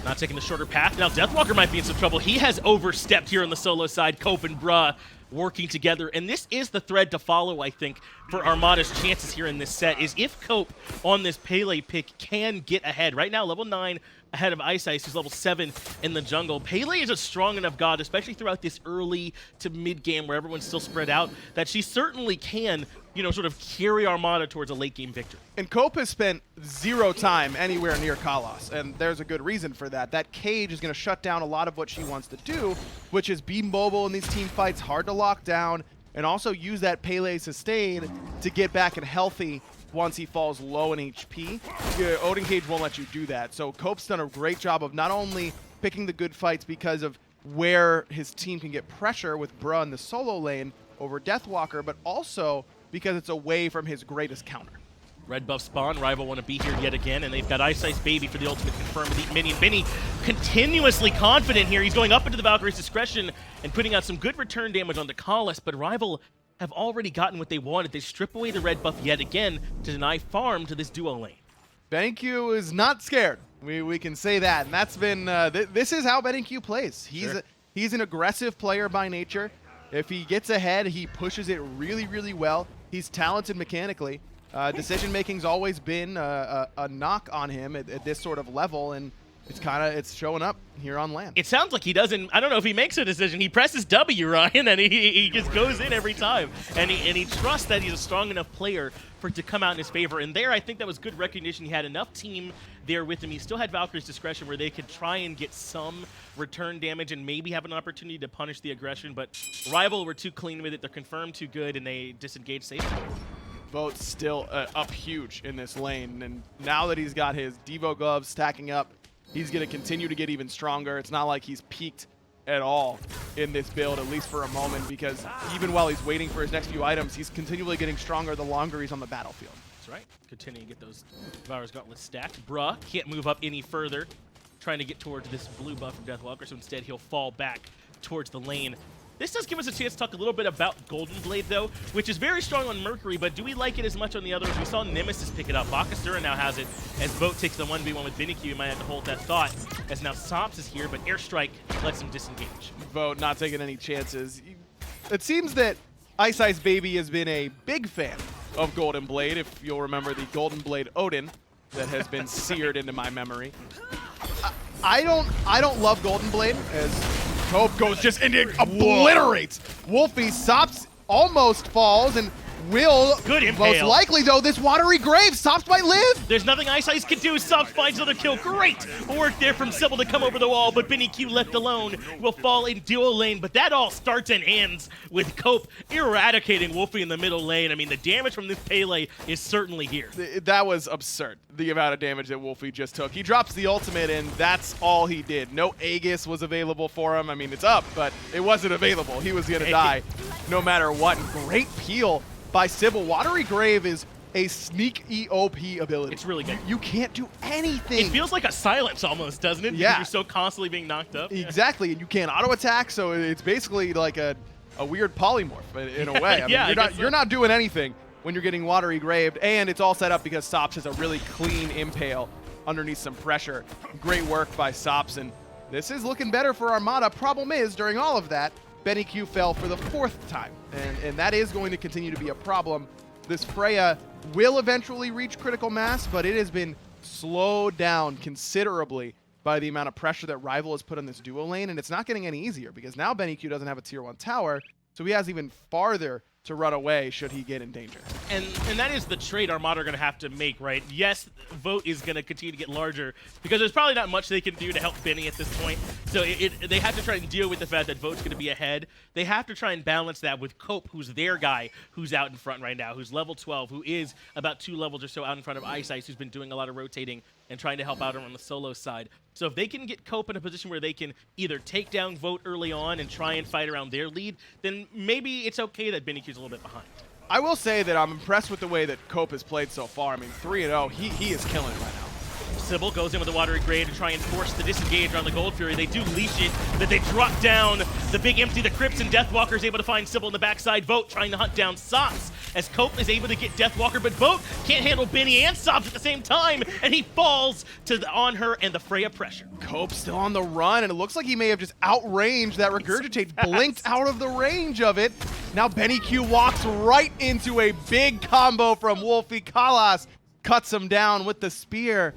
Not taking the shorter path. Now Deathwalker might be in some trouble. He has overstepped here on the solo side. Cope and Bruh working together. And this is the thread to follow, I think, for Armada's chances here in this set, is if Cope on this Pele pick can get ahead. Right now, level 9 ahead of iceice, who's level 7 in the jungle. Pele is a strong enough god, especially throughout this early to mid game where everyone's still spread out, that she certainly can, you know, sort of carry Armada towards a late game victory. And Cope has spent 0 time anywhere near Kalos, and there's a good reason for that. That cage is going to shut down a lot of what she wants to do, which is be mobile in these team fights, hard to lock down, and also use that Pele sustain to get back and healthy once he falls low in HP. Odin Cage won't let you do that. So Cope's done a great job of not only picking the good fights because of where his team can get pressure with Bruh in the solo lane over Deathwalker, but also because it's away from his greatest counter. Red buff spawn, Rival want to be here yet again, and they've got iceicebaby for the ultimate confirmed elite minion. Benny continuously confident here. He's going up into the Valkyrie's discretion and putting out some good return damage onto Kalos, but Rival have already gotten what they wanted. They strip away the red buff yet again to deny farm to this duo lane. sBennyQ is not scared. We can say that, and that's been this is how sBennyQ plays. He's an aggressive player by nature. If he gets ahead, he pushes it really, really well. He's talented mechanically. Decision making's always been a knock on him at this sort of level, and it's showing up here on land. It sounds like he doesn't, I don't know if he makes a decision. He presses W, Ryan, and he just goes in every time. And he trusts that he's a strong enough player for it to come out in his favor. And there, I think that was good recognition. He had enough team there with him. He still had Valkyrie's discretion where they could try and get some return damage and maybe have an opportunity to punish the aggression. But Rival were too clean with it. They're confirmed too good, and they disengaged safely. Vote's still up huge in this lane. And now that he's got his Devo gloves stacking up, he's going to continue to get even stronger. It's not like he's peaked at all in this build, at least for a moment, because even while he's waiting for his next few items, he's continually getting stronger the longer he's on the battlefield. That's right. Continue to get those Devourer's Gauntlets stacked. Bruh can't move up any further, trying to get towards this blue buff from Deathwalker, so instead he'll fall back towards the lane. This does give us a chance to talk a little bit about Golden Blade, though, which is very strong on Mercury, but do we like it as much on the others? We saw Nemesis pick it up. Bakasura now has it, as Vote takes the 1v1 with sBennyQ. You might have to hold that thought, as now Sops is here, but Airstrike lets him disengage. Vote not taking any chances. It seems that iceicebaby has been a big fan of Golden Blade, if you'll remember the Golden Blade Odin that has been seared into my memory. I don't love Golden Blade, as Cope goes just and it obliterates Wlfy. Sops almost falls and will most likely, though, this watery grave. Sops might live. There's nothing iceice can do. Sops finds another kill. Great work there from Sibyl to come over the wall, but sBennyQ left alone will fall in duo lane. But that all starts and ends with Cope eradicating Wlfy in the middle lane. I mean, the damage from this Pele is certainly here. That was absurd, the amount of damage that Wlfy just took. He drops the ultimate, and that's all he did. No Aegis was available for him. I mean, it's up, but it wasn't available. He was going to die no matter what. Great peel by Sibyl. Watery Grave is a sneak EOP ability. It's really good. You can't do anything. It feels like a silence almost, doesn't it? Yeah. Because you're so constantly being knocked up. Exactly, and you can't auto-attack, so it's basically like a weird polymorph in a way. I mean, you're not doing anything when you're getting Watery Graved, and it's all set up because Sops has a really clean impale underneath some pressure. Great work by Sops, and this is looking better for Armada. Problem is, during all of that, sBennyQ fell for the 4th time, and that is going to continue to be a problem. This Freya will eventually reach critical mass, but it has been slowed down considerably by the amount of pressure that Rival has put on this duo lane, and it's not getting any easier because now sBennyQ doesn't have a tier 1 tower, so he has even farther to run away should he get in danger. And that is the trade Armada are going to have to make, right? Yes, Vote is going to continue to get larger because there's probably not much they can do to help Benny at this point. So they have to try and deal with the fact that Vote's going to be ahead. They have to try and balance that with Cope, who's their guy, who's out in front right now, who's level 12, who is about 2 levels or so out in front of iceice, who's been doing a lot of rotating and trying to help out on the solo side. So if they can get Cope in a position where they can either take down Vote early on and try and fight around their lead, then maybe it's okay that sBennyQ's a little bit behind. I will say that I'm impressed with the way that Cope has played so far. I mean, 3-0, he is killing it right now. Sibyl goes in with the Watery Grave to try and force the disengage on the Gold Fury. They do leash it, but they drop down the big empty. The Crypts and Deathwalker is able to find Sibyl in the backside. Vote trying to hunt down Sops as Cope is able to get Deathwalker, but Vote can't handle Benny and Sops at the same time, and he falls to the Anhur and the Freya pressure. Cope still on the run, and it looks like he may have just outranged that Regurgitate, blinked out of the range of it. Now sBennyQ walks right into a big combo from Wlfy. Kalas cuts him down with the spear.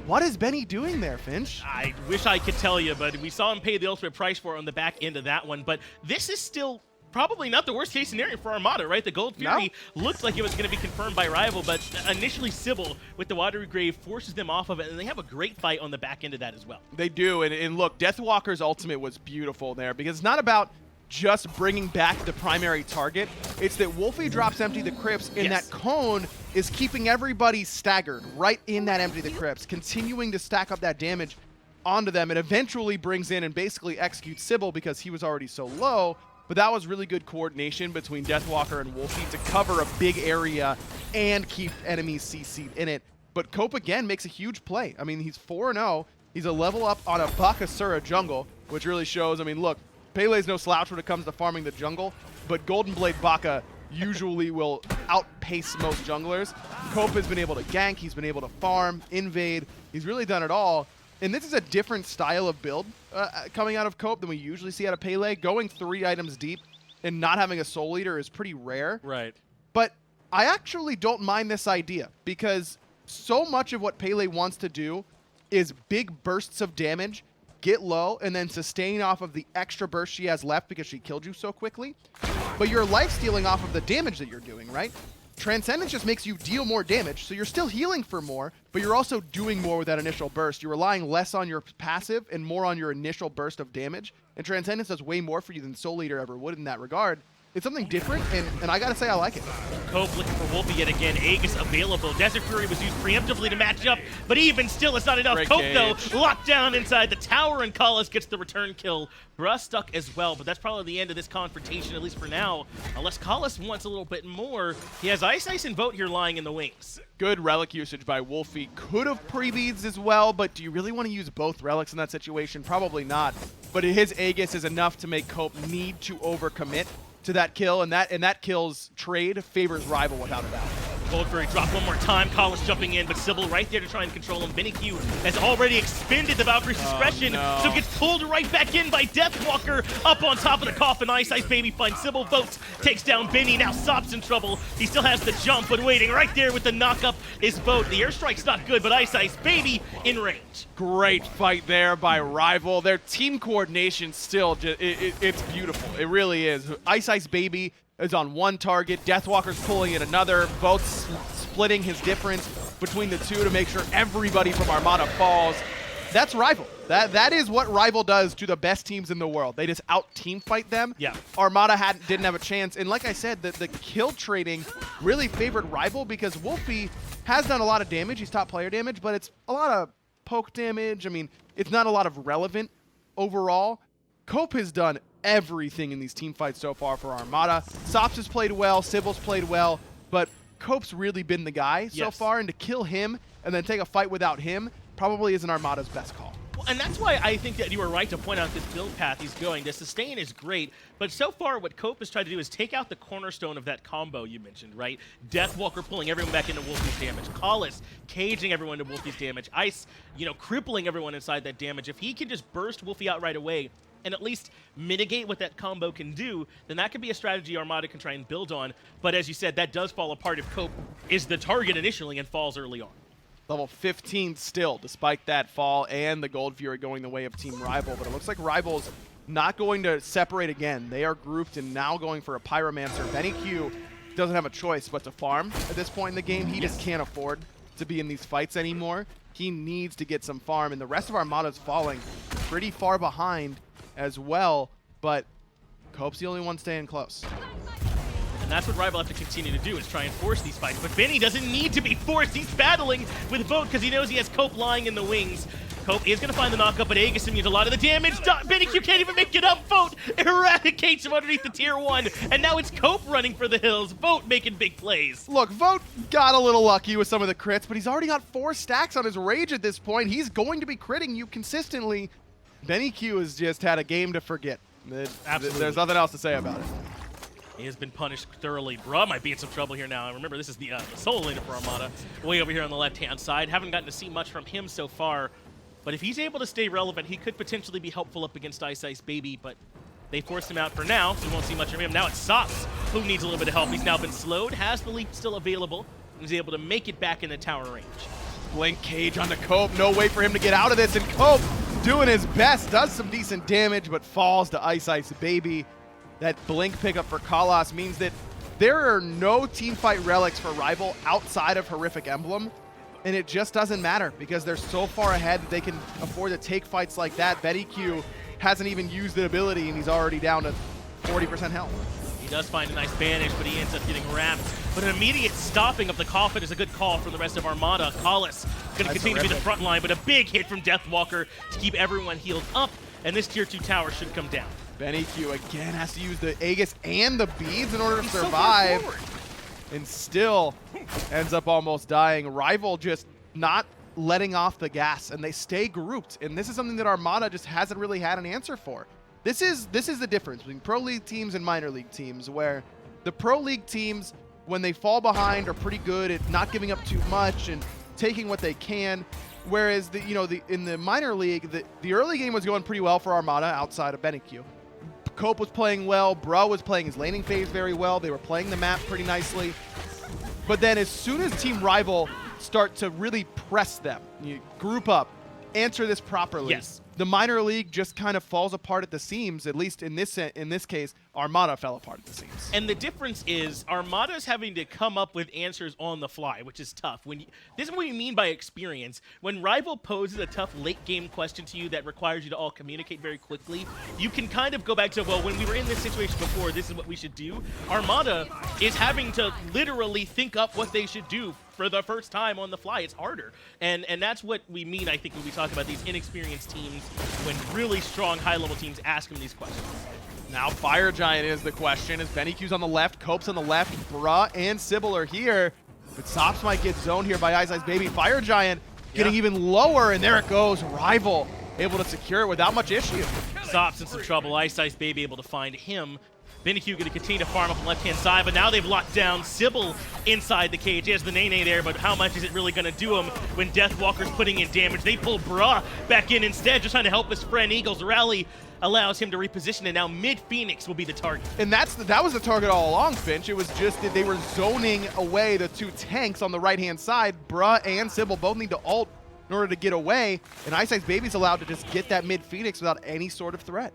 What is Benny doing there, Finch? I wish I could tell you, but we saw him pay the ultimate price for it on the back end of that one. But this is still probably not the worst case scenario for Armada, right? The Gold Fury looked like it was going to be confirmed by Rival, but initially Sibyl with the Watery Grave forces them off of it, and they have a great fight on the back end of that as well. They do, and look, Deathwalker's ultimate was beautiful there because it's not about just bringing back the primary target. It's that Wlfy drops empty the crypts, and that cone is keeping everybody staggered right in that empty the crypts, continuing to stack up that damage onto them. It eventually brings in and basically executes Sibyl because he was already so low, but that was really good coordination between Deathwalker and Wlfy to cover a big area and keep enemies CC'd in it. But Cope again makes a huge play. I mean, he's 4-0. He's a level up on a Bakasura jungle, which really shows, I mean, look, Pele's no slouch when it comes to farming the jungle, but Golden Blade Baka usually will outpace most junglers. Cope has been able to gank, he's been able to farm, invade, he's really done it all. And this is a different style of build coming out of Cope than we usually see out of Pele. Going 3 items deep and not having a soul eater is pretty rare. Right. But I actually don't mind this idea because so much of what Pele wants to do is big bursts of damage, get low, and then sustain off of the extra burst she has left because she killed you so quickly. But you're life-stealing off of the damage that you're doing, right? Transcendence just makes you deal more damage, so you're still healing for more, but you're also doing more with that initial burst. You're relying less on your passive and more on your initial burst of damage, and Transcendence does way more for you than Soul Eater ever would in that regard. It's something different, and I gotta say I like it. Cope looking for Wlfy yet again. Aegis available. Desert Fury was used preemptively to match up, but even still, it's not enough. Great Cope, cage. though, locked down inside the tower, and Kalas gets the return kill. Bruh stuck as well, but that's probably the end of this confrontation, at least for now. Unless Kalas wants a little bit more. He has iceice and Vote here lying in the wings. Good relic usage by Wlfy. Could have pre-beads as well, but do you really want to use both relics in that situation? Probably not. But his Aegis is enough to make Cope need to overcommit to that kill, and that kill's trade favors Rival without a doubt. Gold Fury drop one more time. Kalas jumping in, but Sibyl right there to try and control him. sBennyQ has already expended the Valkyrie's discretion, so gets pulled right back in by Deathwalker. Up on top of the coffin, iceicebaby finds Sibyl. Votes, takes down Benny. Now Sops in trouble. He still has the jump, but waiting right there with the knockup is Vote. The airstrike's not good, but iceicebaby in range. Great fight there by Rival. Their team coordination still, it's beautiful. It really is. iceicebaby is on one target. Deathwalker's pulling in another. Both splitting his difference between the two to make sure everybody from Armada falls. That's Rival. That is what Rival does to the best teams in the world. They just out-team fight them. Yeah. Armada didn't have a chance. And like I said, the kill trading really favored Rival because Wlfy has done a lot of damage. He's top player damage, but it's a lot of poke damage. I mean, it's not a lot of relevant overall. Cope has done everything in these team fights so far for Armada. Sops has played well, Sibyl's played well, but Cope's really been the guy so far, and to kill him and then take a fight without him probably isn't Armada's best call. Well, and that's why I think that you were right to point out this build path he's going. The sustain is great, but so far what Cope has tried to do is take out the cornerstone of that combo you mentioned, right? Deathwalker pulling everyone back into Wlfy's damage. Kalas caging everyone to Wlfy's damage. Ice, crippling everyone inside that damage. If he can just burst Wlfy out right away and at least mitigate what that combo can do, then that could be a strategy Armada can try and build on. But as you said, that does fall apart if Cope is the target initially and falls early on. Level 15 still, despite that fall and the Gold Fury going the way of Team Rival. But it looks like Rival's not going to separate again. They are grouped and now going for a Pyromancer. sBennyQ doesn't have a choice but to farm at this point in the game. He just can't afford to be in these fights anymore. He needs to get some farm, and the rest of Armada's falling pretty far behind as well, but Cope's the only one staying close. And that's what Rival have to continue to do, is try and force these fights. But Benny doesn't need to be forced. He's battling with Vote because he knows he has Cope lying in the wings. Cope is going to find the knockup, but Aegis immune a lot of the damage. sBennyQ can't even make it up. Vote eradicates him underneath the tier 1. And now it's Cope running for the hills. Vote making big plays. Look, Vote got a little lucky with some of the crits, but he's already got 4 stacks on his Rage at this point. He's going to be critting you consistently. sBennyQ has just had a game to forget. Absolutely. There's nothing else to say about it. He has been punished thoroughly. Bruh might be in some trouble here now. Remember, this is the solo laner for Armada, way over here on the left-hand side. Haven't gotten to see much from him so far. But if he's able to stay relevant, he could potentially be helpful up against iceicebaby, but they forced him out for now, so we won't see much from him. Now it's sops who needs a little bit of help. He's now been slowed, has the leap still available, and he's able to make it back into tower range. Blink cage onto Cope. No way for him to get out of this, and Cope doing his best, does some decent damage, but falls to iceicebaby. That Blink pickup for Kalas means that there are no teamfight relics for Rival outside of Horrific Emblem, and it just doesn't matter because they're so far ahead that they can afford to take fights like that. sBennyQ hasn't even used the ability, and he's already down to 40% health. He does find a nice banish, but he ends up getting wrapped. But an immediate stopping of the coffin is a good call from the rest of Armada. Kalas going to continue to be the front line, but a big hit from Deathwalker to keep everyone healed up, and this tier 2 tower should come down. sBennyQ again has to use the Aegis and the beads in order to survive, and still ends up almost dying. Rival just not letting off the gas, and they stay grouped, and this is something that Armada just hasn't really had an answer for. This is the difference between Pro League teams and Minor League teams, where the Pro League teams, when they fall behind, are pretty good at not giving up too much and taking what they can. Whereas in the Minor League, the early game was going pretty well for Armada outside of sBennyQ. Cope was playing well, Bro was playing his laning phase very well, they were playing the map pretty nicely. But then as soon as Team Rival start to really press them, you group up, answer this properly, the Minor League just kind of falls apart at the seams. At least in this case, Armada fell apart at the seams. And the difference is Armada's having to come up with answers on the fly, which is tough. This is what we mean by experience. When Rival poses a tough late game question to you that requires you to all communicate very quickly, you can kind of go back to, well, when we were in this situation before, this is what we should do. Armada is having to literally think up what they should do for the first time on the fly. It's harder. And that's what we mean, I think, when we talk about these inexperienced teams, when really strong high-level teams ask them these questions. Now Fire Giant is the question, as sBennyQ's on the left, Cope's on the left, Bruh and Sibyl are here, but sops might get zoned here by iceicebaby. Fire Giant getting even lower, and there it goes. Rival able to secure it without much issue. Sops in some trouble, iceicebaby able to find him. sBennyQ going to continue to farm up the left-hand side, but now they've locked down Sibyl inside the cage. He has the Nene there, but how much is it really going to do him when Deathwalker's putting in damage? They pull Bruh back in instead, just trying to help his friend. Eagles rally allows him to reposition, and now mid-Phoenix will be the target. And that was the target all along, Finch. It was just that they were zoning away the 2 tanks on the right-hand side. Bruh and Sibyl both need to ult in order to get away, and iceicebaby's allowed to just get that mid-Phoenix without any sort of threat.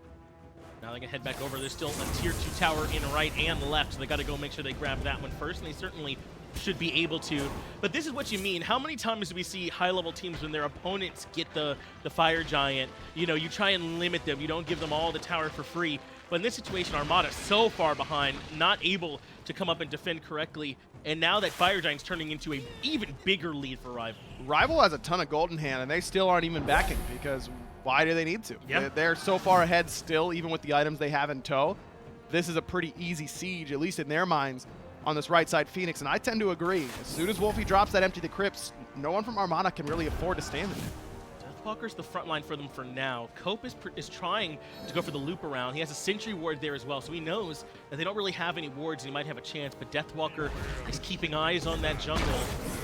Now they can head back over. There's still a tier 2 tower in right and left, so they got to go make sure they grab that one first, and they certainly should be able to. But this is what you mean. How many times do we see high-level teams when their opponents get the Fire Giant? You know, you try and limit them. You don't give them all the tower for free. But in this situation, Armada so far behind, not able to come up and defend correctly. And now that Fire Giant's turning into an even bigger lead for Rival. Rival has a ton of gold in hand, and they still aren't even backing because why do they need to? Yeah. They're so far ahead still, even with the items they have in tow. This is a pretty easy siege, at least in their minds, on this right side Phoenix, and I tend to agree. As soon as Wlfy drops that Empty the Crypts, no one from Armada can really afford to stand in there. Deathwalker's the front line for them for now. Cope is trying to go for the loop around. He has a Sentry Ward there as well, so he knows that they don't really have any wards and he might have a chance, but Deathwalker is keeping eyes on that jungle.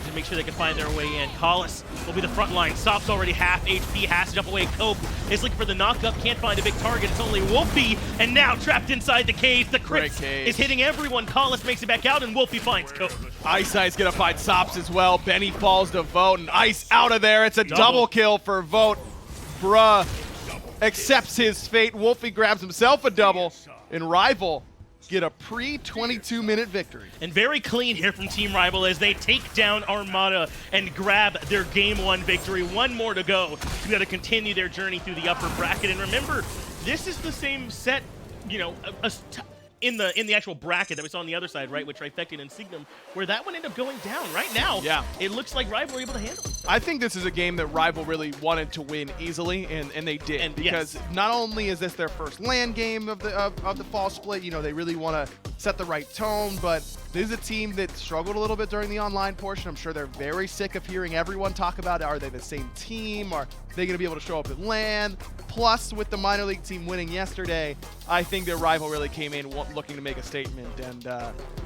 to make sure they can find their way in. Collis will be the front line. Sops already half HP, has to jump away. Cope is looking for the knockup, can't find a big target. It's only Wlfy, and now trapped inside the cage. The crit is hitting everyone. Collis makes it back out, and Wlfy finds Cope. Iceice's gonna find Sops as well. Benny falls to Vote, and Ice out of there. It's a double kill for Vote. Bruh accepts his fate. Wlfy grabs himself a double, and Rival get a pre-22-minute victory. And very clean here from Team Rival as they take down Armada and grab their Game 1 victory. One more to go to be able to continue their journey through the upper bracket. And remember, this is the same set, you know, in the actual bracket that we saw on the other side, right, with Trifecta and Signum, where that one ended up going down. Right now, it looks like Rival were able to handle it. I think this is a game that Rival really wanted to win easily, and they did. Because not only is this their first LAN game of the fall split, you know, they really want to set the right tone, but this is a team that struggled a little bit during the online portion. I'm sure they're very sick of hearing everyone talk about, are they the same team? Are they going to be able to show up at LAN? Plus, with the minor league team winning yesterday, I think their Rival really came in looking to make a statement, and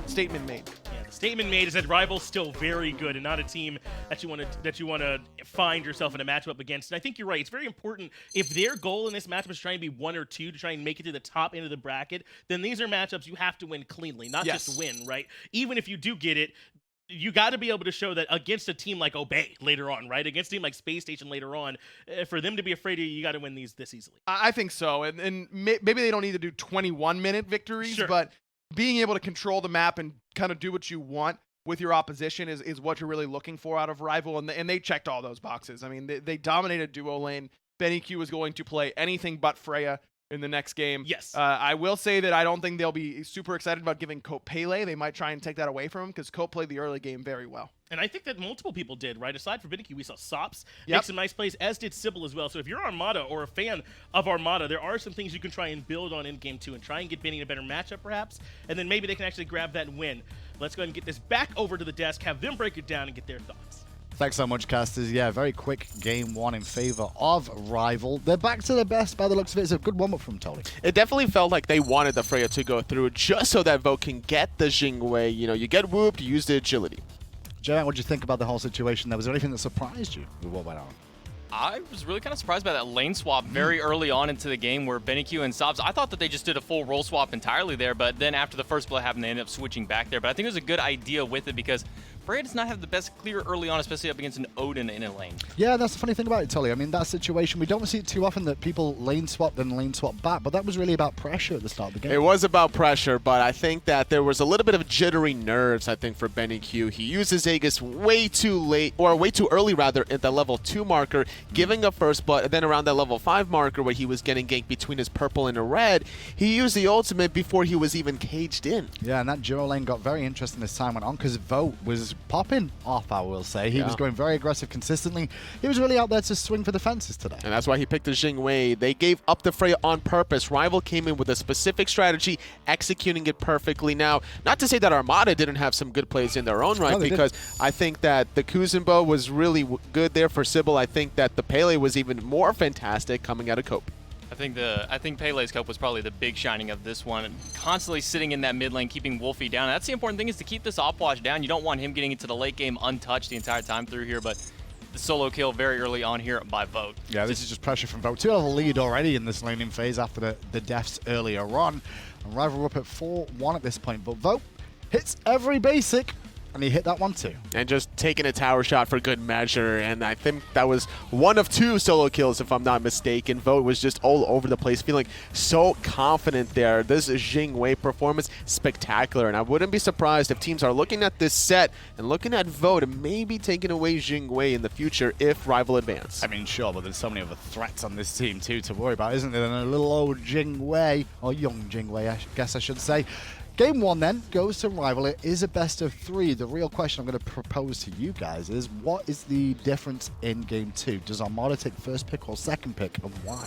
statement made. Yeah, the statement made is that Rival's still very good and not a team that you want to find yourself in a matchup against. And I think you're right. It's very important. If their goal in this matchup is trying to be 1 or 2 to try and make it to the top end of the bracket, then these are matchups you have to win cleanly, not just win, right? Even if you do get it, you got to be able to show that against a team like Obey later on, right? Against a team like Space Station later on, for them to be afraid of you, you got to win these this easily. I think so, and maybe they don't need to do 21-minute victories, but being able to control the map and kind of do what you want with your opposition is what you're really looking for out of Rival, and they checked all those boxes. I mean, they dominated duo lane. sBennyQ was going to play anything but Freya in the next game. Yes. I will say that I don't think they'll be super excited about giving Cope Pele. They might try and take that away from him because Cope played the early game very well. And I think that multiple people did, right? Aside from sBennyQ, we saw Sops make some nice plays, as did Sibyl as well. So if you're Armada or a fan of Armada, there are some things you can try and build on in Game 2 and try and get Benny in a better matchup perhaps, and then maybe they can actually grab that win. Let's go ahead and get this back over to the desk, have them break it down and get their thoughts. Thanks so much, casters. Yeah, very quick Game 1 in favor of Rival. They're back to their best by the looks of it. It's a good warm-up from Tolly. It definitely felt like they wanted the Freya to go through just so that Vote can get the Jing way. You know, you get whooped, you use the agility. Jay, what did you think about the whole situation there? Was there anything that surprised you with what went on? I was really kind of surprised by that lane swap very early on into the game where sBennyQ and Sops, I thought that they just did a full role swap entirely there, but then after the first split happened, they ended up switching back there. But I think it was a good idea with it because Freya does not have the best clear early on, especially up against an Odin in a lane. Yeah, that's the funny thing about it, Tully. I mean, that situation, we don't see it too often that people lane swap then lane swap back, but that was really about pressure at the start of the game. It was about pressure, but I think that there was a little bit of jittery nerves, I think, for sBennyQ. He uses Aegis way too late, or way too early, rather, at the level 2 marker, giving up first blood, and then around that level 5 marker where he was getting ganked between his purple and a red, he used the ultimate before he was even caged in. Yeah, and that duo lane got very interesting as time went on because Vote was popping off, I will say. He was going very aggressive consistently. He was really out there to swing for the fences today. And that's why he picked the Jing way. They gave up the Freya on purpose. Rival came in with a specific strategy, executing it perfectly. Now, not to say that Armada didn't have some good plays in their own right, because I think that the Kuzenbo was really good there for Sibyl. I think that the Pele was even more fantastic coming out of Cope. I think Pele's Cope was probably the big shining of this one. Constantly sitting in that mid lane, keeping Wlfy down. That's the important thing, is to keep this op-wash down. You don't want him getting into the late game untouched the entire time through here, but the solo kill very early on here by Vote. Yeah, this is just pressure from Vote. 2-level lead already in this laning phase after the deaths earlier on. And Rival up at 4-1 at this point, but Vote hits every basic. And he hit that one too. And just taking a tower shot for good measure. And I think that was one of 2 solo kills, if I'm not mistaken. Vote was just all over the place, feeling so confident there. This Jing Wei performance, spectacular. And I wouldn't be surprised if teams are looking at this set and looking at Vote and maybe taking away Jing Wei in the future if Rival advance. I mean, sure, but there's so many other threats on this team too to worry about, isn't there? And a little old Jing Wei, or young Jing Wei, I guess I should say. Game 1 then goes to Rival. It is a best of 3. The real question I'm going to propose to you guys is, what is the difference in Game 2? Does Armada take first pick or second pick, and why?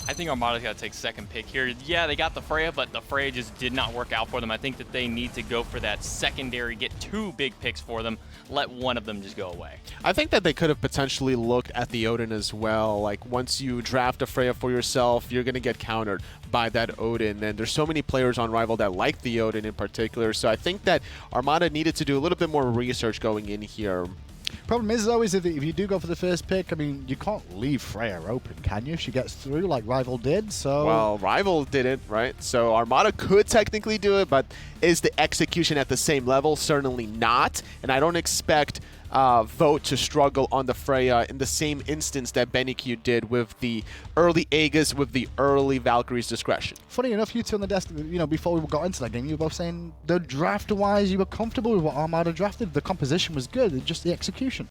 I think Armada's got to take second pick here. Yeah, they got the Freya, but the Freya just did not work out for them. I think that they need to go for that secondary, get 2 big picks for them, let one of them just go away. I think that they could have potentially looked at the Odin as well. Like, once you draft a Freya for yourself, you're going to get countered by that Odin. And there's so many players on Rival that like the Odin in particular. So I think that Armada needed to do a little bit more research going in here. Problem is, though, is if you do go for the first pick, I mean, you can't leave Freya open, can you? She gets through like Rival did, so... Well, Rival didn't, right? So Armada could technically do it, but is the execution at the same level? Certainly not. And I don't expect Vote to struggle on the Freya in the same instance that sBennyQ did with the early Aegis, with the early Valkyrie's Discretion. Funny enough, you two on the desk, you know, before we got into that game, you were both saying the draft-wise, you were comfortable with what Armada drafted. The composition was good, just the execution.